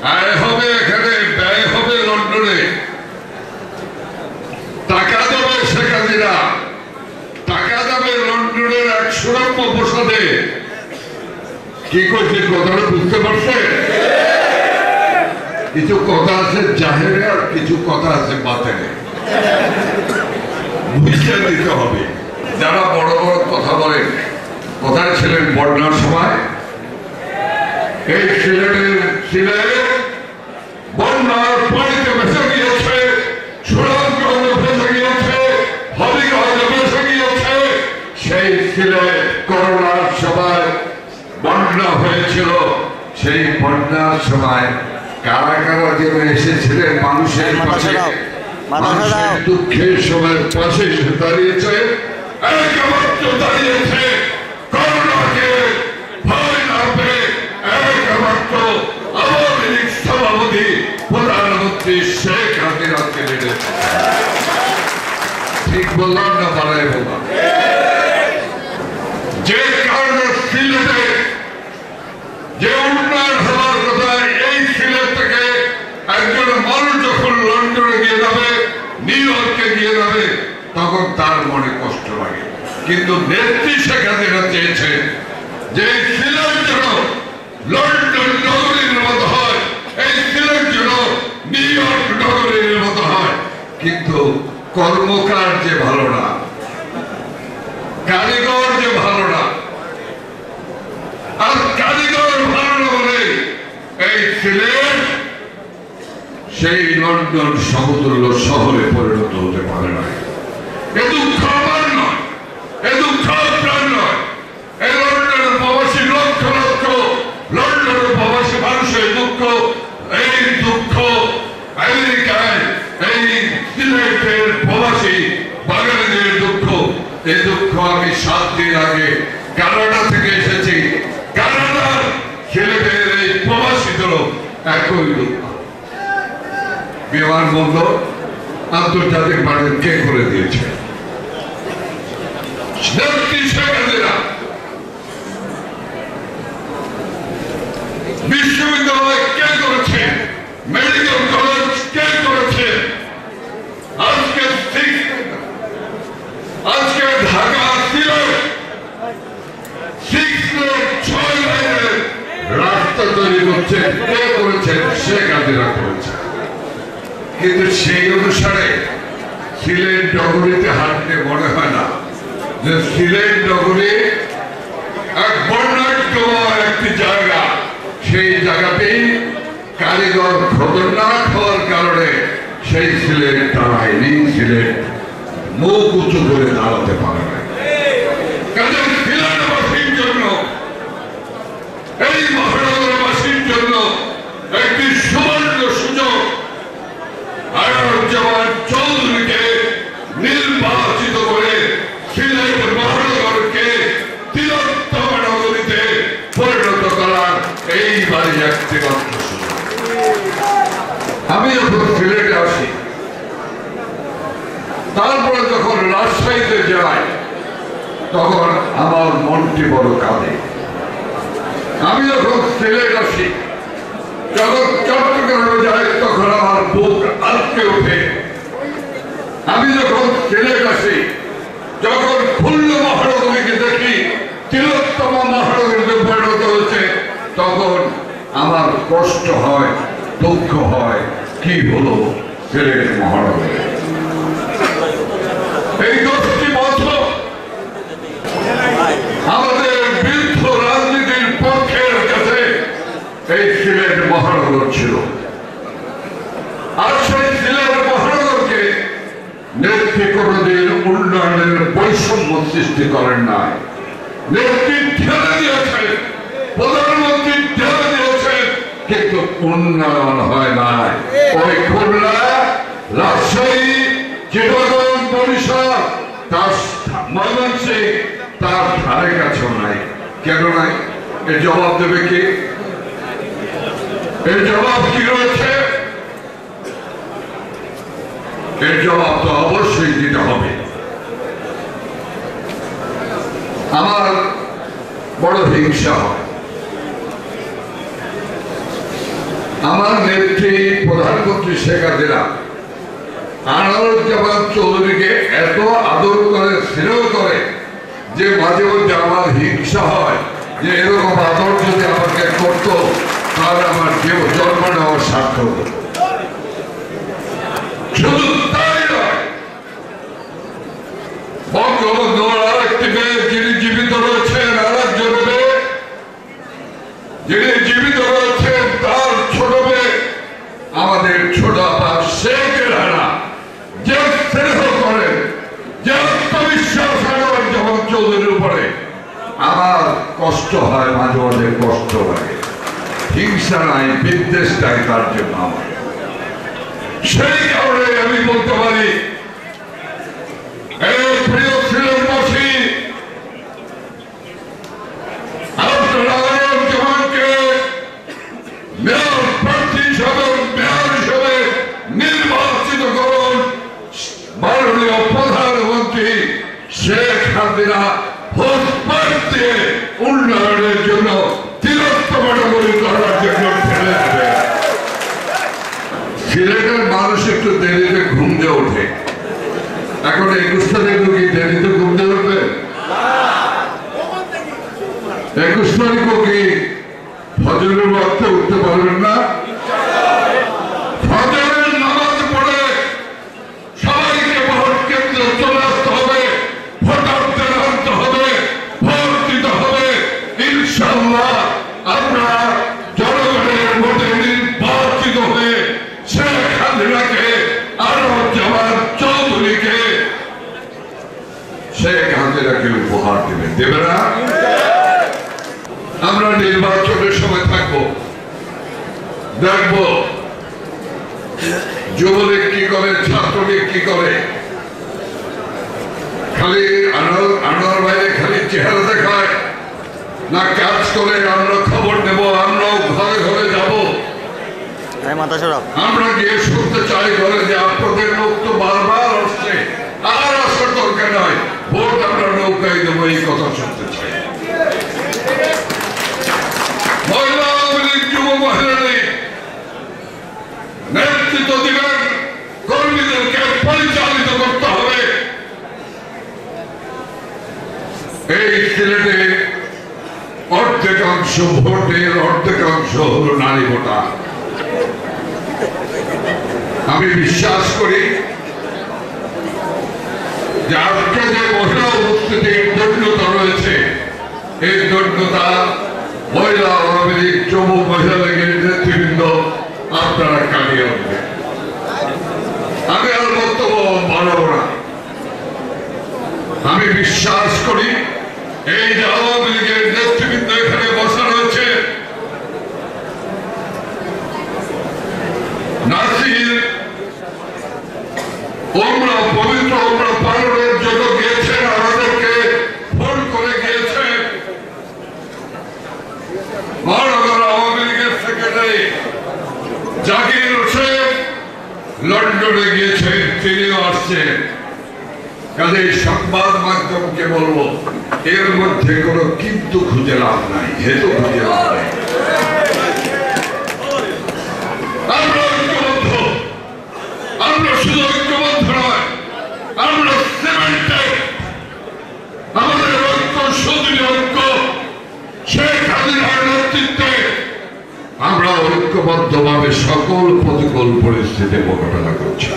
আয় হবে এখানে, ব্যয় হবে লন্ডনে, টাকা দেবে শেখ হাসিনা, টাকা দেবে লন্ডনের 100 নম্বর প্রসাদে। কি করছে কথাটা বুঝতে পারছে? কিছু কথা আছে জাহেরে আর কিছু কথা আছে বাতেনে, বুঝতে দিতে হবে। যারা বড় বড় কথা বলেন, কোথায় ছিলেন বন্যার সময়? এই সিলেট বন্যার পানিতে ভেসে গিয়েছে, সুনামগঞ্জ ভেসে গিয়েছে, হবিগঞ্জ ভেসে গিয়েছে। সেই সিলেট করোনার সময় বন্যা হয়েছিল। সেই বন্যার সময় কারা কারা যেন এসেছিলেন মানুষের পাশে, মানুষের দুঃখের সময় পাশে দাঁড়িয়েছে, একমাত্র দাঁড়িয়েছে করোনাকে ভয় না পেয়ে একমাত্র আওয়ামী লীগ সভাপতি প্রধানমন্ত্রী শেখ হাসিনাকে নেড়েছে। ঠিক বললাম না বাড়াই বললাম? যে কারণে সিলেটে যে উন্নয়ন হওয়ার কথা, এই সিলেট থেকে একজন মানুষ যখন লন্ডনে গিয়ে যাবে, নিউ ইয়র্কে গিয়ে যাবে, তখন তার মনে কষ্ট লাগে। কিন্তু নেত্রী শেখ হাসিনা চেয়েছে যে এই সিলেট যেন লন্ডন নগরীর মতো হয়, এই সিলেট যেন নিউ ইয়র্ক নগরীর মতো হয়। কিন্তু কর্মকার যে ভালো না, কারিগর যে ভালো না, আর কারিগর ভালো না বলে এই সিলেট সেই লন্ডন সমতুল্য শহরে পরিণত হতে পারে না। এ দুঃখ আমার নয়, এ দুঃখ আপনার নয়। এই লন্ডনের প্রবাসী লক্ষ লক্ষ লন্ডনের প্রবাসী মানুষের দুঃখ, এই দুঃখ আমেরিকায় এই সিলেটের প্রবাসী বাঙালিদের দুঃখ। এই দুঃখ আমি 7 দিন আগে কানাডা থেকে এসেছি। কানাডার সিলেটের এই প্রবাসীদেরও একই দুঃখ। বিমানবন্দর আন্তর্জাতিক বাণিজ্য কে করে দিয়েছে? বিশ্ববিদ্যালয় কে করেছে? মেডিকেল কলেজ কে করেছে? আজকে ঢাকা সিলেট 6 লাইনের রাস্তা তৈরি করছে, কে করেছে? শেখ হাসিনা করেছে। কিন্তু সেই অনুসারে সিলেট নগরীতে হাঁটতে মনে হয় না যে সিলেট নগরী এক বর্ণাঢ্যময় একটি জায়গা। সেই জায়গাতেই কারিগর খতরনাক হওয়ার কারণে সেই সিলেট দাঁড়ায়নি, সিলেট মুখ উঁচু করে দাঁড়াতে পারে না। কাজে সিলেটবাসীর জন্য, এই মহানগরবাসীর জন্য একটি সুবর্ণ সুযোগ আনোয়ারুজ্জামান চৌধুরীকে নির্বাচিত করে সিলেট মহানগরকে তিলোত্তম নগরীতে পরিণত করার এইবারই একটি মাত্র সুযোগ। আমি যখন সিলেটে আসি, তারপরে যখন রাজশাহীতে যাই, তখন আমার মনটি বড় কাঁদে। আমি যখন সিলেট আসি, যখন চট্টগ্রামে যাই, তখন আমার বুক আটকে ওঠে। আমি যখন সিলেট আসি, যখন খুলনা মহানগরীকে দেখি তিলোত্তম মহানগরীতে পরিণত হয়েছে, তখন আমার কষ্ট হয়, দুঃখ হয়। কি হলো সিলেট মহানগরী? এই 10টি বছর আমাদের বৃদ্ধ রাজনীতির পক্ষের কাছে এই সিলেট মহানগর ছিল। আর সেই সিলেট মহানগরকে নেত্রী কোনদিন উন্নয়নের বৈষম্য সৃষ্টি করেন নাই। নেত্রী ঠেলে দিয়েছে, প্রধানমন্ত্রী ঠেলে দিয়েছে, কিন্তু উন্নয়ন হয় নাই। ওই খুলনা, রাজশাহী, চিটাগং, বরিশাল, তার ময়মনসিংহ, তার ধারে কাছেও নাই। কেন নাই? এর জবাব দেবে কি? এর জবাব কি রয়েছে? এর জবাব তো অবশ্যই দিতে হবে। আমার বড় হিংসা হয় আমার নেত্রী প্রধানমন্ত্রী শেখ হাসিনা আনোয়ারুজ্জামান চৌধুরীকে এত আদর করে স্নেহ করে যে মাঝে মধ্যে আমার হিংসা হয় যে এরকম আদর যদি আমাকে করতো তাহলে আমার জন্ম নেওয়ার সার্থক হতো। শুধু তাই নয়, বঙ্গবন্ধু আরেকটি মেয়ে যিনি জীবিত রয়েছেন, আরেকজন মেয়ে যিনি জীবিত রয়েছেন, তার ছোট মেয়ে আমাদের ছোট আপা শেখ রানা যে স্নেহ করেন, যে আত্মবিশ্বাস আনোয়ারুজ্জামান চৌধুরীর উপরে, আমার কষ্ট হয়, মাঝে মাঝে কষ্ট লাগে। হিংসা নাই, বিদ্বেষ নাই তার জন্য আমার। সেই কারণে আমি বলতে পারি, প্রিয় সিলেটবাসী, আপনারা আনোয়ারুজ্জামানকে মেয়র প্রার্থী হিসাবে, মেয়র হিসাবে নির্বাচিত করুন। মাননীয় প্রধানমন্ত্রী শেখ হাসিনা হুঁশিয়ার দিয়ে উন্নয়নের জন্য তিরস্কারী করার জন্য ফেলে দেবে। সিলেটের মানুষ একটু দেরিতে ঘুম দিয়ে ওঠে। এখন 21 তারিখ কি দেরিতে ঘুম দিয়ে উঠবে? 21 তারিখও কি ফজরের ওয়াক্তে উঠতে পারবেন না? ফজরের নামাজ পড়ে সবাইকে ভোট কেন্দ্রে চলে আসতে হবে, ভোটারদের আনতে হবে, ভোট দিতে হবে। ইনশাআল্লাহ আমরা জনগণের ভোটে নির্বাচিত হয়ে শেখ হাসিনাকে, আনোয়ারুজ্জামান চৌধুরীকে, শেখ হাসিনাকে উপহার দেবেন, দেবে না? আমরা নির্বাচনের সময় থাকবো, দেখবো যুবলীগ কি করে, ছাত্রলীগ কি করে। খালি আনোয়ার বাইরে খালি চেহারা দেখায় না, কাজ করে। আমরা খবর নেব, আমরাও ঘরে ঘরে যাব, আমরা গিয়ে শুনতে চাই ঘরে যে আপনাদের লোক তো বারবার আসছে, আর আসার দরকার নয়, ভোট আমরা নৌকায় দেবো, এই কথা শুনতে চাই। মহিলা আওয়ামী লীগ, যুব মহিলা লীগ নেতৃত্ব দিবেন, কর্মীদেরকে পরিচালিত করতে হবে। এই সিলেটে অর্ধেকাংশ ভোটের অর্ধেকাংশ হলো নারী ভোটার। আমি বিশ্বাস করি যে আজকে যে মহিলা উপস্থিতির দৈন্যতা রয়েছে, এই দৈন্যতা মহিলা আওয়ামী লীগ, যুব মহিলা লীগের নেতৃবৃন্দ আপনারা কাটিয়ে উঠবেন। আমি আর বক্তব্য বাড়াবো না। আমি বিশ্বাস করি এই যে আওয়ামী লীগের নেতৃবৃন্দ এখানে বসা রয়েছে, নাসির ওমরা, পবিত্র ওমরা পালনের জন্য গিয়েছেন, আমাদেরকে ফোন করে গিয়েছেন। মহানগর আওয়ামী লীগের সেক্রেটারি জাকির হোসেন লন্ডনে গিয়েছেন, তিনিও আসছেন। কাজে সংবাদ মাধ্যমকে বলবো, এর মধ্যে কোনো কিন্তু খুঁজে লাভ নাই, হেতু খুঁজে লাভ নাই। আমরা ঐক্যবদ্ধ, আমরা শুধু ঐক্যবদ্ধ নয়, আমরা সিমেন্টেড। আমাদের ঐক্য সুদৃঢ় ঐক্য। শেখ হাসিনার নেতৃত্বে আমরা ঐক্যবদ্ধভাবে সকল প্রতিকূল পরিস্থিতি মোকাবেলা করছি।